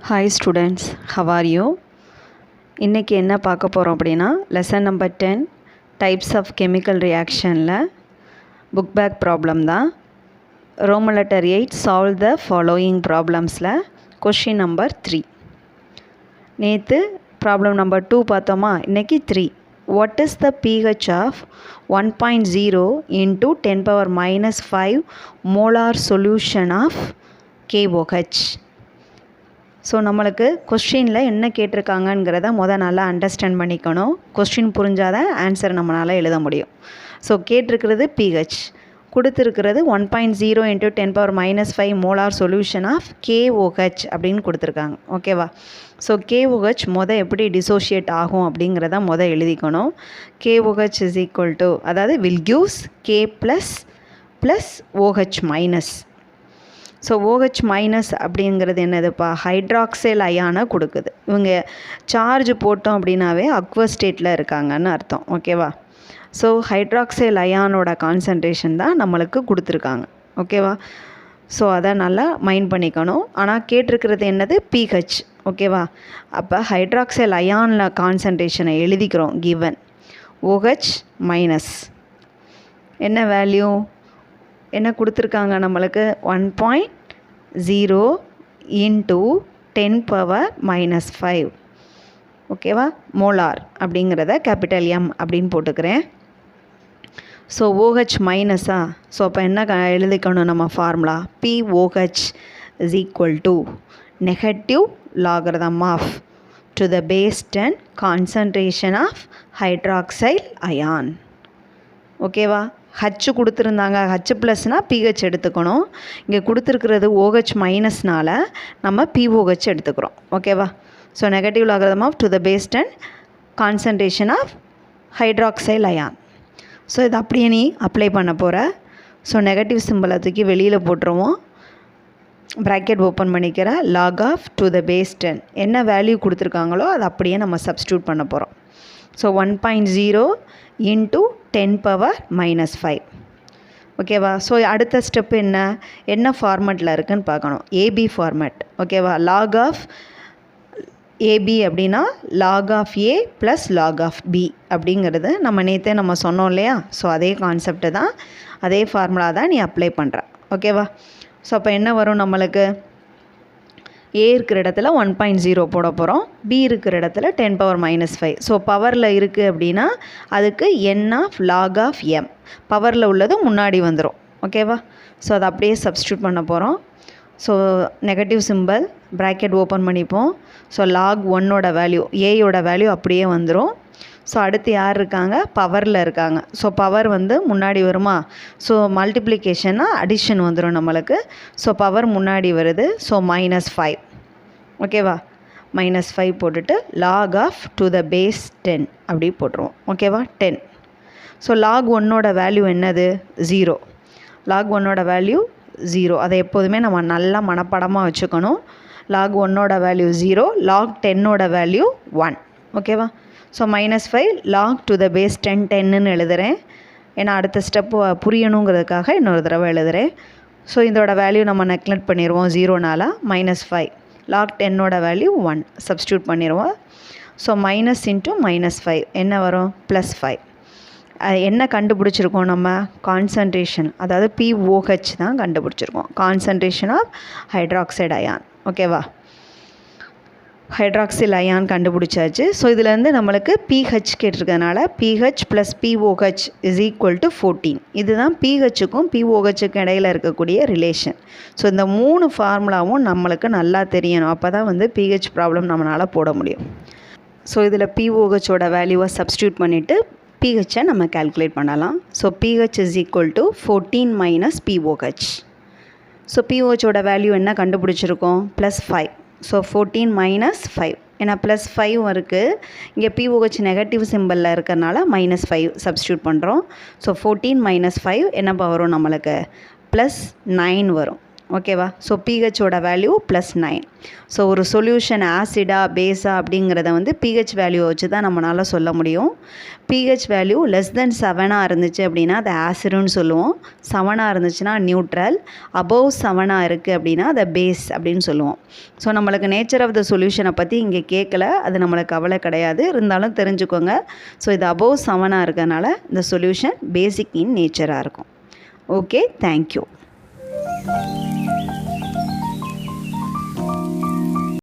Hi students, how are you? இன்னைக்கு என்ன பார்க்க போகிறோம் அப்படின்னா lesson number 10 types of chemical ரியாக்ஷனில் புக் பேக் ப்ராப்ளம் தான். Roman letter 8 solve the following ப்ராப்ளம்ஸில் கொஷின் நம்பர் 3. நேற்று ப்ராப்ளம் நம்பர் 2 பார்த்தோமா, இன்றைக்கி 3. What is the pH of 1.0 into 10 × -5 molar solution of KOH? So நம்மளுக்கு கொஸ்டினில் என்ன கேட்டிருக்காங்கங்கிறத நல்லா அண்டர்ஸ்டாண்ட் பண்ணிக்கணும். கொஸ்டின் புரிஞ்சாதான் ஆன்சர் நம்மளால் எழுத முடியும். ஸோ கேட்டிருக்கிறது பிஹெச், கொடுத்துருக்கிறது 1.0 × 10 - 5 மோலார் சொல்யூஷன் ஆஃப் KOH அப்படின்னு கொடுத்துருக்காங்க. ஓகேவா? ஸோ KOH எப்படி டிசோஷியேட் ஆகும் அப்படிங்கிறத எழுதிக்கணும். KOH இஸ் ஈக்குவல் டு, அதாவது will gives K plus OH minus. So OH minus அப்படிங்கிறது என்னதுப்பா, ஹைட்ராக்சைல் அயானை கொடுக்குது. இவங்க சார்ஜ் போட்டோம் அப்படின்னாவே அக்வஸ் ஸ்டேட்டில் இருக்காங்கன்னு அர்த்தம். ஓகேவா? ஸோ ஹைட்ராக்சைல் அயானோட கான்சன்ட்ரேஷன் தான் நம்மளுக்கு கொடுத்துருக்காங்க. ஓகேவா? ஸோ அதை நல்லா மைண்ட் பண்ணிக்கணும். ஆனால் கேட்டிருக்கிறது என்னது, பிஹெச். ஓகேவா? அப்போ ஹைட்ராக்சைல் அயானில் கான்சன்ட்ரேஷனை எழுதிக்கிறோம். கிவன் OH மைனஸ் என்ன வேல்யூ, என்ன கொடுத்துருக்காங்க நம்மளுக்கு, 1.0 × 10 - 5. ஓகேவா? மோலார் அப்படிங்கிறத கேபிட்டல் M அப்படின்னு போட்டுக்கிறேன். ஸோ OH மைனஸா, ஸோ அப்போ என்ன எழுதிக்கணும் நம்ம formula, POH is equal to negative logarithm of to the base 10 concentration of hydroxyl ion. ஓகேவா? ஹச் கொடுத்துருந்தாங்க, ஹச் ப்ளஸ்னால் பிஹெச் எடுத்துக்கணும். இங்கே கொடுத்துருக்கிறது OH மைனஸ்னால் நம்ம POH எடுத்துக்கிறோம். ஓகேவா? So negative logarithm of to the base 10 concentration of hydroxyl ion. So இது அப்படியே நீ அப்ளை பண்ண போகிற. ஸோ நெகட்டிவ் சிம்பிளை தூக்கி வெளியில் போட்டுருவோம். ப்ராக்கெட் ஓப்பன் பண்ணிக்கிற. Log of to the base 10 என்ன வேல்யூ கொடுத்துருக்காங்களோ அதை அப்படியே நம்ம சப்ஸ்டியூட் பண்ண போகிறோம். ஸோ 1.0 × 10 - 5. ஓகேவா? ஸோ அடுத்த ஸ்டெப் என்ன ஃபார்மேட்டில் இருக்குதுன்னு பார்க்கணும். AB format. ஓகேவா? லாக் ஆஃப் AB அப்படின்னா log of A plus log of B அப்படிங்கிறது நேற்றே நம்ம சொன்னோம் இல்லையா? ஸோ அதே கான்செப்டு தான், அதே ஃபார்முலா தான் நீ அப்ளை பண்ணுற. ஓகேவா? ஸோ அப்போ என்ன வரும் நம்மளுக்கு, A இருக்கிற இடத்துல 1.0 போட போகிறோம், B இருக்கிற இடத்துல 10 - 5. ஸோ பவரில் இருக்குது அப்படின்னா அதுக்கு N of log of M, பவரில் உள்ளது முன்னாடி வந்துடும். ஓகேவா? ஸோ அதை அப்படியே சப்ஸ்டியூட் பண்ண போகிறோம். So negative simple, bracket open பண்ணிப்போம். ஸோ லாக் 1ஓட வேல்யூ, ஏயோட வேல்யூ அப்படியே வந்துடும். ஸோ அடுத்து யார் இருக்காங்க, பவரில் இருக்காங்க. ஸோ பவர் முன்னாடி வருமா, ஸோ மல்டிப்ளிகேஷன்னா அடிஷன் வந்துடும் நம்மளுக்கு. ஸோ பவர் முன்னாடி வருது. ஸோ -5. ஓகேவா? -5 போட்டுட்டு log of to the base 10 அப்படி போட்டுருவோம். ஓகேவா? 10. ஸோ லாக் 1ஓட வேல்யூ என்னது, 0. லாக் 1ஓட வேல்யூ 0. அதை எப்போதுமே நம்ம நல்லா மனப்படமாக வச்சுக்கணும். லாக் 1ஓட வேல்யூ 0, லாக் 10ஓட வேல்யூ 1. ஓகேவா? So -5 log to the base 10 எழுதுகிறேன். ஏன்னா அடுத்த ஸ்டெப்பு புரியணுங்கிறதுக்காக இன்னொரு தடவை எழுதுகிறேன். ஸோ இதோட வேல்யூ நம்ம நெக்லெக்ட் பண்ணிடுவோம் 0னால. -5 லாக் 10ஓட வேல்யூ 1 சப்ஸ்டியூட் பண்ணிடுவோம். ஸோ -× -5 என்ன வரும், +5. என்ன கண்டுபிடிச்சிருக்கோம் நம்ம, கான்சன்ட்ரேஷன், அதாவது POH தான் கண்டுபிடிச்சிருக்கோம், கான்சன்ட்ரேஷன் ஆஃப் ஹைட்ராக்சைடு அயான். ஓகேவா? ஹைட்ராக்சில் அயான் கண்டுபிடிச்சாச்சு. ஸோ இதுலேருந்து நம்மளுக்கு pH கேட்டிருக்கிறதுனால pH + POH is equal to 14. இதுதான் pHக்கும் POHக்கும் இடையில் இருக்கக்கூடிய ரிலேஷன். ஸோ இந்த 3 ஃபார்முலாவும் நம்மளுக்கு நல்லா தெரியணும். அப்போ தான் pH ப்ராப்ளம் நம்மளால் போட முடியும். ஸோ இதில் POHோட வேல்யூவை சப்ஸ்டியூட் பண்ணிவிட்டு pHஐ நம்ம கால்குலேட் பண்ணலாம். So pH is equal to 14 - POH. So POHோட வேல்யூ என்ன கண்டுபிடிச்சிருக்கோம், +5. ஸோ 14 - 5, ஏன்னா +5 இருக்குது. இங்கே POH நெகட்டிவ் சிம்பிளில் இருக்கிறனால -5 சப்ஸ்டியூட் பண்ணுறோம். ஸோ 14 - 5 என்னப்பா வரும் நம்மளுக்கு, +9 வரும். ஓகேவா? ஸோ pHோட வேல்யூ +9. ஸோ ஒரு சொல்யூஷன் ஆசிடா பேஸா அப்படிங்கிறத வந்து pH வேல்யூவை வச்சு தான் நம்மளால் சொல்ல முடியும். pH வேல்யூ <7 இருந்துச்சு அப்படின்னா அதை ஆசிடுன்னு சொல்லுவோம். 7 இருந்துச்சுன்னா நியூட்ரல். அபவ் 7 இருக்குது அப்படின்னா அதை பேஸ் அப்படின்னு சொல்லுவோம். ஸோ நம்மளுக்கு நேச்சர் ஆஃப் த சொல்யூஷனை பற்றி இங்கே கேட்கல, அது நம்மளுக்கு கவலை கிடையாது, இருந்தாலும் தெரிஞ்சுக்கோங்க. ஸோ இது அபவ் 7 இருக்கிறதுனால இந்த சொல்யூஷன் பேசிக் இன் நேச்சராக இருக்கும். Okay, thank you.